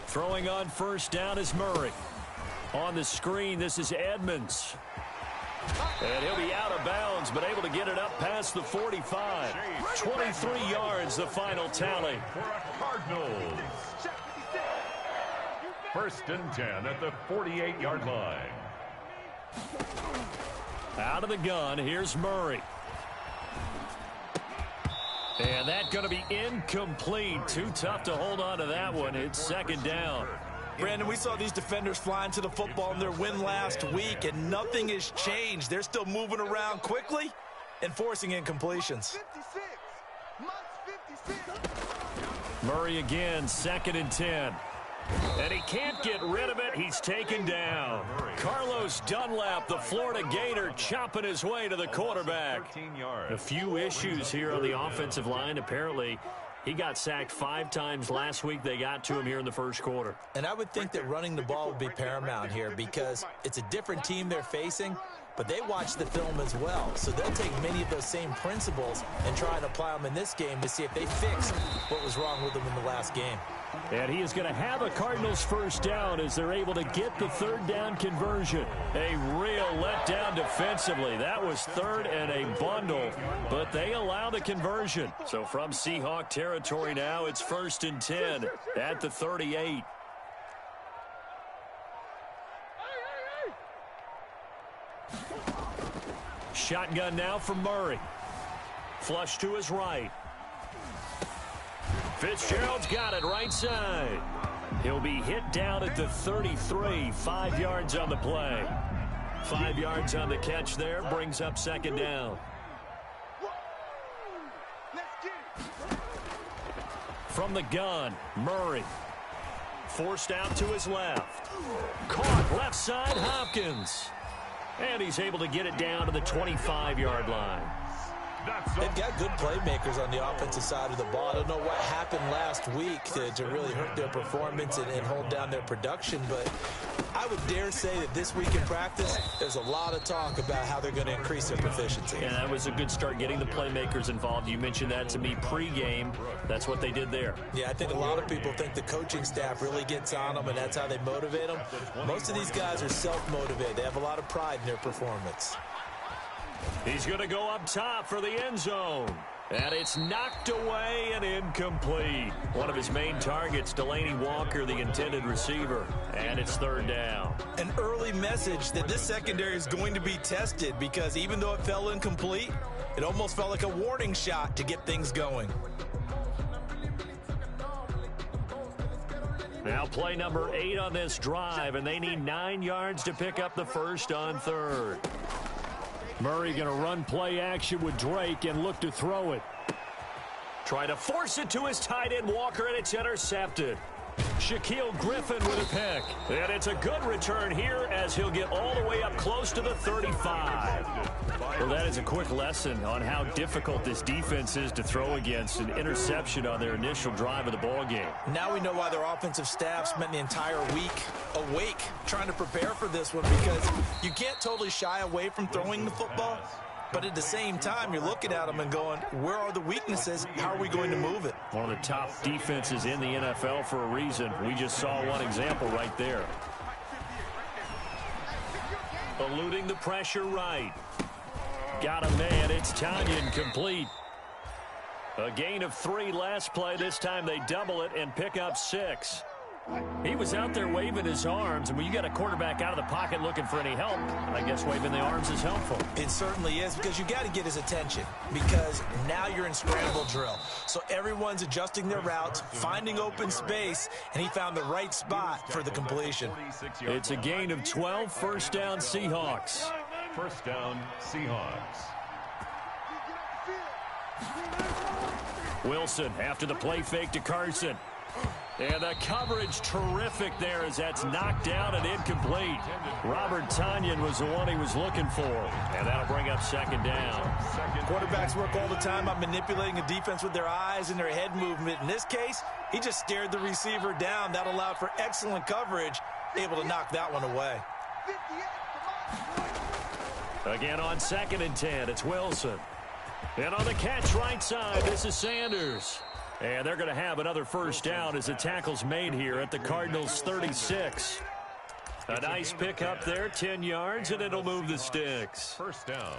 Throwing on first down is Murray. On the screen, this is Edmonds. And he'll be out of bounds, but able to get it up past the 45. 23 yards, the final tally. For a Cardinals. First and 10 at the 48-yard line. Out of the gun, here's Murray. And that's going to be incomplete. Too tough to hold on to that one. It's second down. Brandon, we saw these defenders flying to the football in their win last week, and nothing has changed. They're still moving around quickly and forcing incompletions. Murray again, second and 10. And he can't get rid of it. He's taken down. Carlos Dunlap, the Florida Gator, chopping his way to the quarterback. A few issues here on the offensive line. Apparently, he got sacked 5 times last week. They got to him here in the first quarter. And I would think that running the ball would be paramount here because it's a different team they're facing, but they watch the film as well. So they'll take many of those same principles and try and apply them in this game to see if they fix what was wrong with them in the last game. And he is going to have a Cardinals first down as they're able to get the third down conversion. A real letdown defensively. That was third and a bundle, but they allow the conversion. So from Seahawk territory now, it's first and 10 at the 38. Shotgun now from Murray. Flush to his right. Fitzgerald's got it right side. He'll be hit down at the 33. 5 yards on the play. 5 yards on the catch there. Brings up second down. From the gun, Murray. Forced out to his left. Caught left side, Hopkins. And he's able to get it down to the 25-yard line. They've got good playmakers on the offensive side of the ball. I don't know what happened last week to really hurt their performance and hold down their production, but I would dare say that this week in practice, there's a lot of talk about how they're going to increase their proficiency. And that was a good start, getting the playmakers involved. You mentioned that to me pregame. That's what they did there. Yeah, I think a lot of people think the coaching staff really gets on them, and that's how they motivate them. Most of these guys are self-motivated. They have a lot of pride in their performance. He's going to go up top for the end zone. And it's knocked away and incomplete. One of his main targets, Delaney Walker, the intended receiver. And it's third down. An early message that this secondary is going to be tested because even though it fell incomplete, it almost felt like a warning shot to get things going. Now play number 8 on this drive, and they need 9 yards to pick up the first on third. Murray going to run play action with Drake and look to throw it. Try to force it to his tight end Walker, and it's intercepted. Shaquille Griffin with a pick. And it's a good return here as he'll get all the way up close to the 35. Well, that is a quick lesson on how difficult this defense is to throw against. An interception on their initial drive of the ball game. Now we know why their offensive staff spent the entire week awake trying to prepare for this one, because you can't totally shy away from throwing the football. But at the same time, you're looking at them and going, where are the weaknesses? How are we going to move it? One of the top defenses in the NFL for a reason. We just saw one example right there. Eluding the pressure right. Got a man. It's Tanyan complete. A gain of 3 last play. This time they double it and pick up 6. He was out there waving his arms, and when you got a quarterback out of the pocket looking for any help, I guess waving the arms is helpful. It certainly is, because you got to get his attention, because now you're in scramble drill. So everyone's adjusting their routes, finding open space, and he found the right spot for the completion. It's a gain of 12, first down Seahawks. First down Seahawks. Wilson after the play fake to Carson. And the coverage terrific there as that's knocked down and incomplete. Robert Tanyan was the one he was looking for. And that'll bring up second down. Quarterbacks work all the time on manipulating a defense with their eyes and their head movement. In this case, he just stared the receiver down. That allowed for excellent coverage, able to knock that one away. Again on second and 10, it's Wilson. And on the catch right side, this is Sanders. And they're going to have another first down as the tackle's made here at the Cardinals' 36. A nice pickup there, 10 yards, and it'll move the sticks. First down.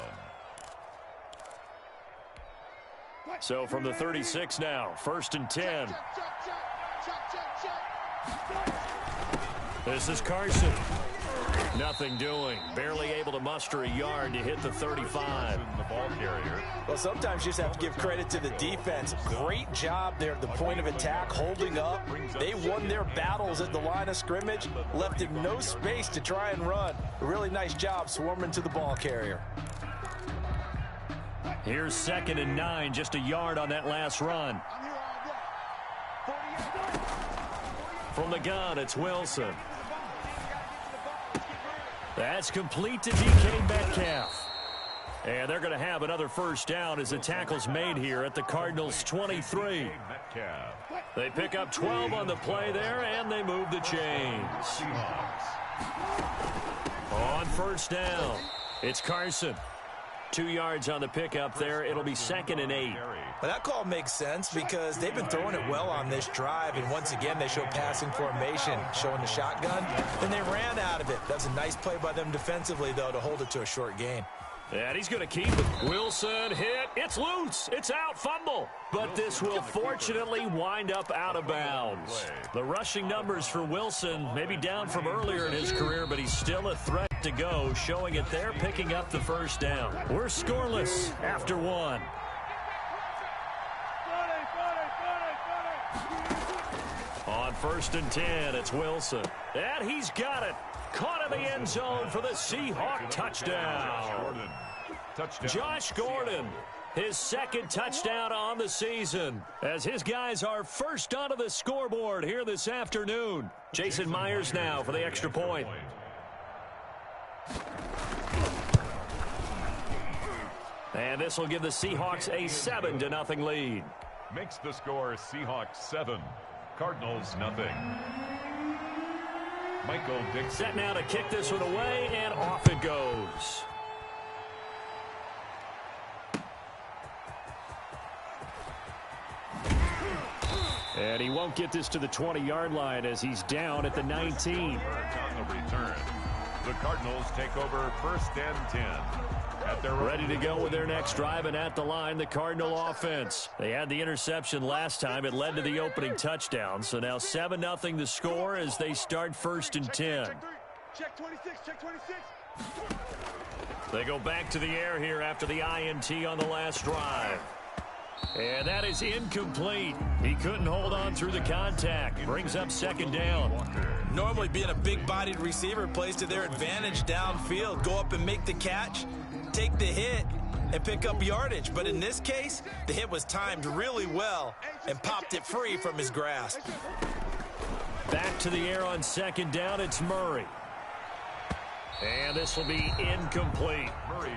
So from the 36 now, 1st and 10. This is Carson. Nothing doing. Barely able to muster a yard to hit the 35. The ball carrier. Well, sometimes you just have to give credit to the defense. Great job there at the point of attack, holding up. They won their battles at the line of scrimmage, left him no space to try and run. A really nice job swarming to the ball carrier. Here's 2nd and 9, just a yard on that last run. From the gun, it's Wilson. That's complete to DK Metcalf. And they're going to have another first down as the tackle's made here at the Cardinals' 23. They pick up 12 on the play there, and they move the chains. On first down, it's Carson. 2 yards on the pickup there. It'll be 2nd and 8. Well, that call makes sense because they've been throwing it well on this drive, and once again they show passing formation, showing the shotgun. Then they ran out of it. That's a nice play by them defensively, though, to hold it to a short gain. And he's going to keep it. Wilson hit. It's loose. It's out. Fumble. But this will fortunately wind up out of bounds. The rushing numbers for Wilson may be down from earlier in his career, but he's still a threat to go, showing it there, picking up the first down. We're scoreless after 1. On 1st and 10, it's Wilson. And he's got it. Caught in the end zone for the Seahawk touchdown. Josh Gordon, his 2nd touchdown on the season, as his guys are first onto the scoreboard here this afternoon. Jason Myers now for the extra point. And this will give the Seahawks a 7-0 lead. Makes the score Seahawks 7, Cardinals nothing. Michael Dixon. Set now to kick this one away, and off it goes. And he won't get this to the 20-yard line as he's down at the 19. On the return. The Cardinals take over 1st and 10. Ready to go with their next drive, and at the line, the Cardinal offense. They had the interception last time. It led to the opening touchdown. So now 7-0 the score as they start 1st and 10. Check 26, check 26. They go back to the air here after the INT on the last drive. And that is incomplete. He couldn't hold on through the contact. Brings up 2nd down. Normally being a big-bodied receiver plays to their advantage downfield. Go up and make the catch, take the hit, and pick up yardage. But in this case, the hit was timed really well and popped it free from his grasp. Back to the air on 2nd down, it's Murray. And this will be incomplete.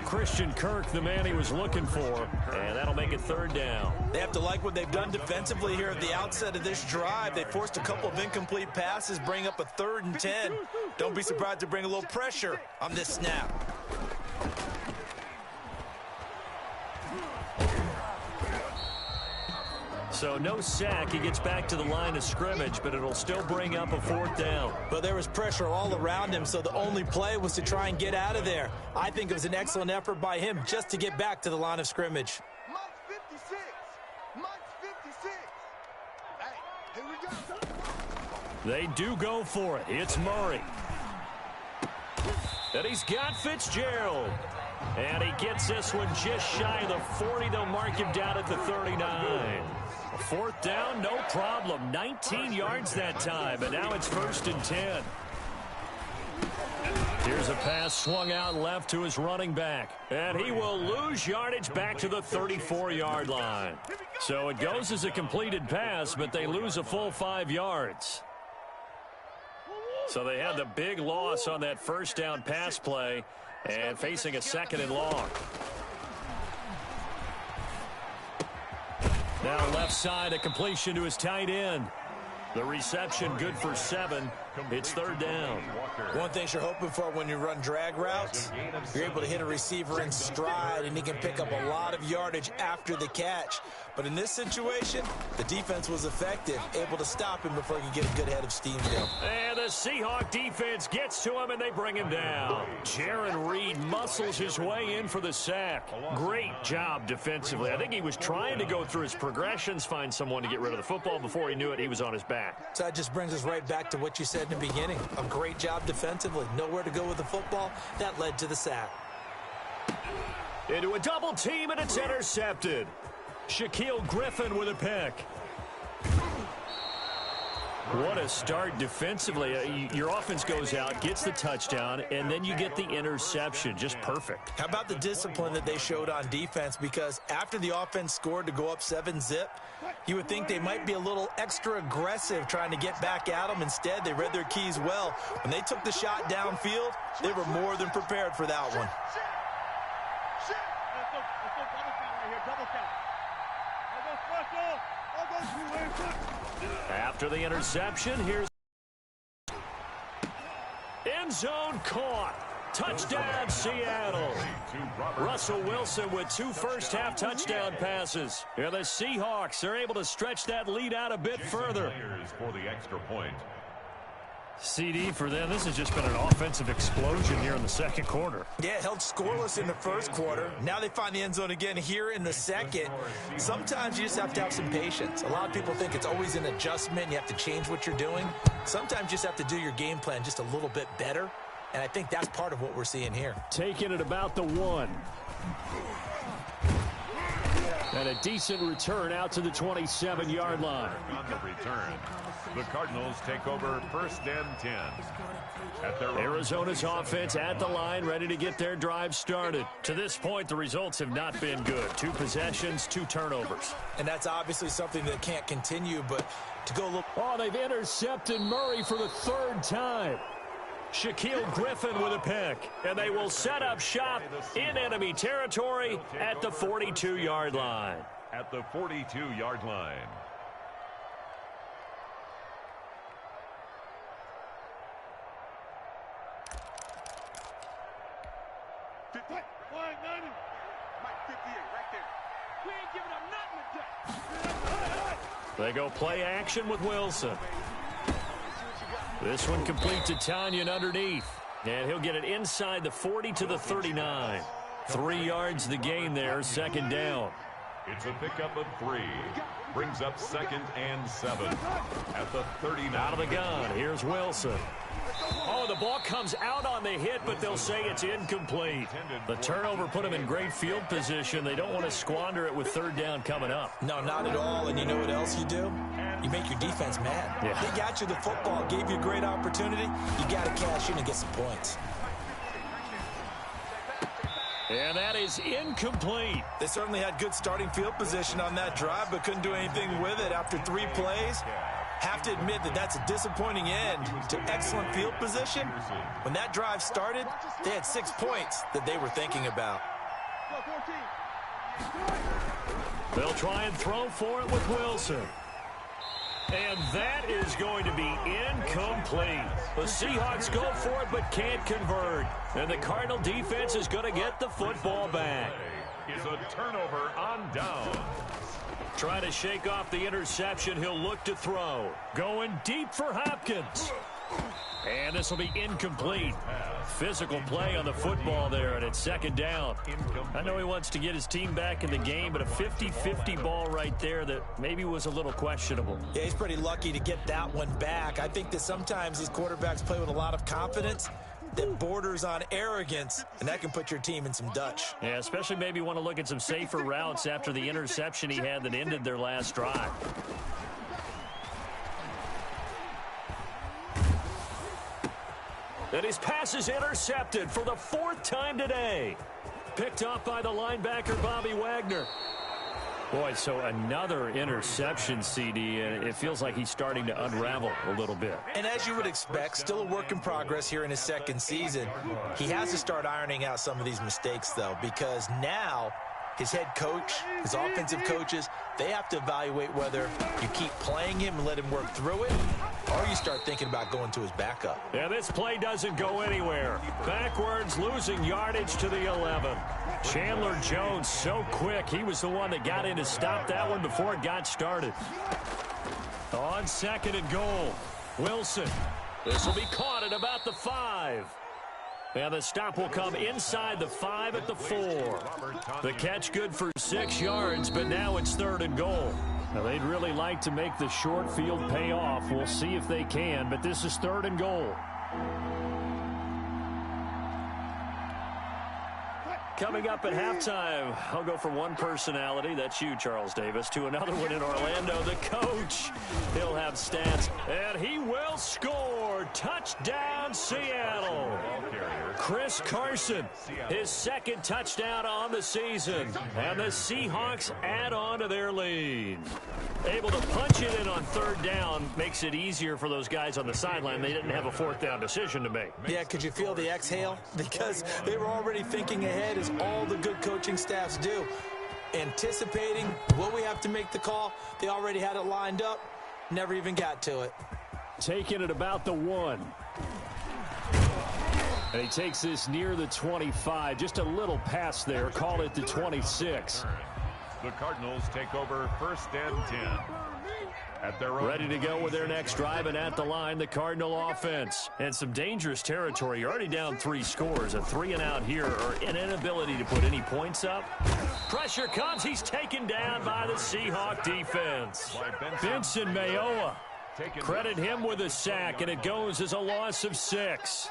Christian Kirk, the man he was looking for, and that'll make it 3rd down. They have to like what they've done defensively here at the outset of this drive. They forced a couple of incomplete passes, bring up a 3rd and 10. Don't be surprised to bring a little pressure on this snap. So no sack. He gets back to the line of scrimmage, but it'll still bring up a 4th down. But there was pressure all around him, so the only play was to try and get out of there. I think it was an excellent effort by him just to get back to the line of scrimmage. Mike's 56. Mike's 56. Hey, here we go. They do go for it. It's Murray. And he's got Fitzgerald. And he gets this one just shy of the 40. They'll mark him down at the 39. 4th down, no problem. 19 yards that time, and now it's 1st and 10. Here's a pass swung out left to his running back, and he will lose yardage back to the 34-yard line. So it goes as a completed pass, but they lose a full 5 yards. So they had the big loss on that 1st down pass play and facing a 2nd and long. Now left side, a completion to his tight end. The reception good for 7, It's third down. One thing you're hoping for when you run drag routes, you're able to hit a receiver in stride, and he can pick up a lot of yardage after the catch. But in this situation, the defense was effective, able to stop him before he could get a good head of steam going. And the Seahawk defense gets to him, and they bring him down. Jaron Reed muscles his way in for the sack. Great job defensively. I think he was trying to go through his progressions, find someone to get rid of the football. Before he knew it, he was on his back. So that just brings us right back to what you said in the beginning. A great job defensively. Nowhere to go with the football. That led to the sack. Into a double team, and it's intercepted. Shaquille Griffin with a pick. What a start defensively. Your offense goes out, gets the touchdown, and then you get the interception. Just perfect. How about the discipline that they showed on defense? Because after the offense scored to go up 7-zip, you would think they might be a little extra aggressive trying to get back at them. Instead, they read their keys well. When they took the shot downfield, they were more than prepared for that one. After the interception, here's end zone caught. Touchdown, Seattle. Russell Wilson with 2 first-half touchdown passes. Yeah, the Seahawks are able to stretch that lead out a bit further. For the extra point. CD for them, this has just been an offensive explosion here in the second quarter. Yeah, held scoreless in the first quarter. Now they find the end zone again here in the second. Sometimes you just have to have some patience. A lot of people think it's always an adjustment. You have to change what you're doing. Sometimes you just have to do your game plan just a little bit better. And I think that's part of what we're seeing here. Taking it about the 1. And a decent return out to the 27-yard line. On the return, the Cardinals take over first and 10. Arizona's offense at the line, ready to get their drive started. To this point, the results have not been good. 2 possessions, 2 turnovers. And that's obviously something that can't continue, but to go look. Oh, they've intercepted Murray for the 3rd time. Shaquille Griffin with a pick, and they will set up shop in enemy territory at the 42-yard line. At the 42-yard line. They go play action with Wilson. This one complete to Tanyan underneath. And he'll get it inside the 40 to the 39. 3 yards the gain there, second down. It's a pickup of 3. Brings up 2nd and 7. At the 39. Out of the gun, here's Wilson. Oh, the ball comes out on the hit, but they'll say it's incomplete. The turnover put them in great field position. They don't want to squander it with 3rd down coming up. No, not at all. And you know what else you do? You make your defense mad. Yeah. They got you the football, gave you a great opportunity. You got to cash in and get some points. And that is incomplete. They certainly had good starting field position on that drive, but couldn't do anything with it after 3 plays. Have to admit that that's a disappointing end to excellent field position. When that drive started, they had 6 points that they were thinking about. They'll try and throw for it with Wilson. And that is going to be incomplete. The Seahawks go for it but can't convert. And the Cardinal defense is going to get the football back. Is a turnover on down. Trying to shake off the interception. He'll look to throw. Going deep for Hopkins. And this will be incomplete. Physical play on the football there, and it's second down. I know he wants to get his team back in the game, but a 50-50 ball right there that maybe was a little questionable. Yeah, he's pretty lucky to get that one back. I think that sometimes these quarterbacks play with a lot of confidence that borders on arrogance, and that can put your team in some Dutch. Yeah, especially maybe want to look at some safer routes after the interception he had that ended their last drive. And his pass is intercepted for the 4th time today. Picked off by the linebacker, Bobby Wagner. Boy, so another interception, CD, and it feels like he's starting to unravel a little bit. And as you would expect, still a work in progress here in his 2nd season. He has to start ironing out some of these mistakes, though, because now his head coach, his offensive coaches, they have to evaluate whether you keep playing him and let him work through it, or you start thinking about going to his backup. Yeah, this play doesn't go anywhere. Backwards, losing yardage to the 11. Chandler Jones, so quick. He was the one that got in to stop that one before it got started. On 2nd and goal, Wilson. This will be caught at about the 5. And the stop will come inside the 5 at the 4. The catch good for 6 yards, but now it's 3rd and goal. Now, they'd really like to make the short field pay off. We'll see if they can, but this is 3rd and goal. Coming up at halftime, I'll go from one personality, that's you, Charles Davis, to another one in Orlando, the coach. He'll have stats, and he will score. Touchdown, Seattle. Chris Carson, his 2nd touchdown on the season, and the Seahawks add on to their lead. Able to punch it in on 3rd down makes it easier for those guys on the sideline. They didn't have a 4th down decision to make. Yeah, could you feel the exhale? Because they were already thinking ahead, as all the good coaching staffs do. Anticipating, will we have to make the call? They already had it lined up, never even got to it. Taking it about the 1. And he takes this near the 25. Just a little pass there. Call it the 26. The Cardinals take over 1st and 10. At their ready to go with their next drive, and at the line, the Cardinal offense. And some dangerous territory. You're already down 3 scores. A 3-and-out here, or an inability to put any points up. Pressure comes. He's taken down by the Seahawk defense. Benson Mayowa. Credit him with a sack, and it goes as a loss of 6.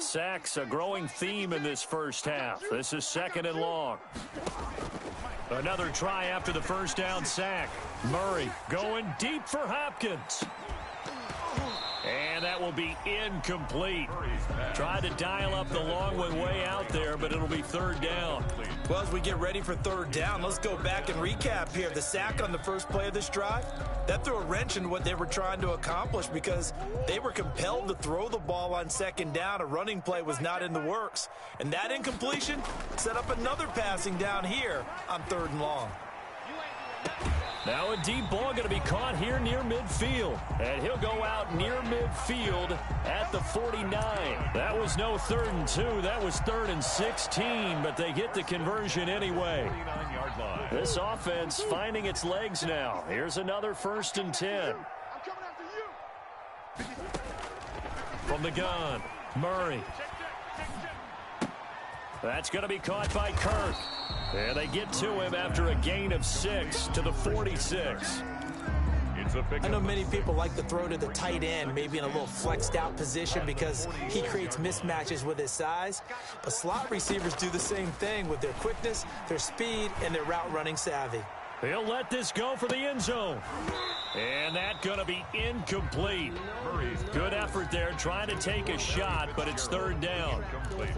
Sacks, a growing theme in this first half. This is 2nd and long. Another try after the 1st down sack. Murray going deep for Hopkins. And that will be incomplete. Tried to dial up the long one way out there, but it'll be 3rd down. Well, as we get ready for 3rd down, let's go back and recap here. The sack on the first play of this drive, that threw a wrench in what they were trying to accomplish because they were compelled to throw the ball on 2nd down. A running play was not in the works. And that incompletion set up another passing down here on 3rd and long. Now a deep ball going to be caught here near midfield. And he'll go out near midfield at the 49. That was no 3rd and 2. That was 3rd and 16. But they get the conversion anyway. This offense finding its legs now. Here's another 1st and 10. From the gun, Murray. That's going to be caught by Kirk. And they get to him after a gain of 6 to the 46. I know many people like to throw to the tight end, maybe in a little flexed out position because he creates mismatches with his size. But slot receivers do the same thing with their quickness, their speed, and their route running savvy. He'll let this go for the end zone. And that's going to be incomplete. Good effort there, trying to take a shot, but it's 3rd down.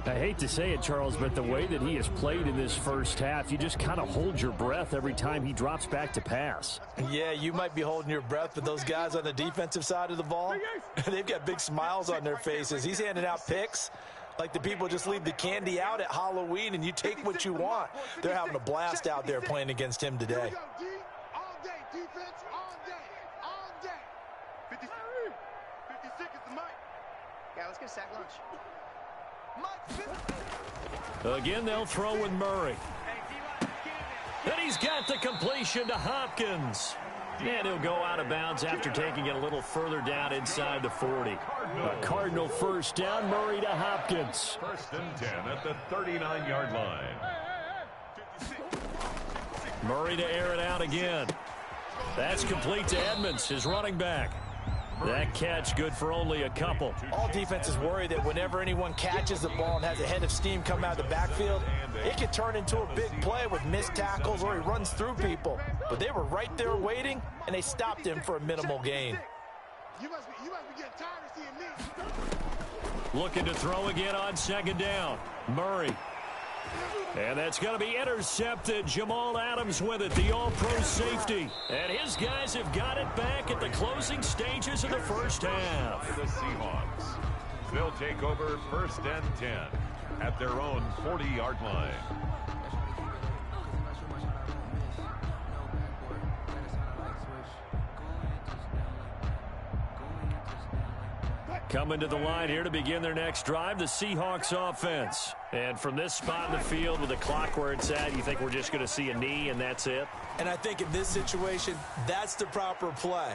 I hate to say it, Charles, but the way that he has played in this first half, you just kind of hold your breath every time he drops back to pass. Yeah, you might be holding your breath, but those guys on the defensive side of the ball, they've got big smiles on their faces. He's handing out picks like the people just leave the candy out at Halloween and you take what you want. They're having a blast out there playing against him today. All day, defense, all day, all day. 56 is the mic. Yeah, let's get a sack lunch. Again, they'll throw with Murray. And he's got the completion to Hopkins. And he'll go out of bounds after taking it a little further down inside the 40. A Cardinal 1st down, Murray to Hopkins. 1st and 10 at the 39-yard line. Murray to air it out again. That's complete to Edmonds, his running back. That catch good for only a couple. All defenses worry that whenever anyone catches the ball and has a head of steam come out of the backfield, it can turn into a big play with missed tackles or he runs through people. But they were right there waiting, and they stopped him for a minimal gain. You must be getting tired of seeing me. Looking to throw again on 2nd down. Murray. And that's going to be intercepted. Jamal Adams with it, the all-pro safety. And his guys have got it back at the closing stages of the first half. The Seahawks. They'll take over 1st and 10. at their own 40-yard line. Coming to the line here to begin their next drive, the Seahawks offense. And from this spot in the field with the clock where it's at, you think we're just going to see a knee and that's it? And I think in this situation, that's the proper play.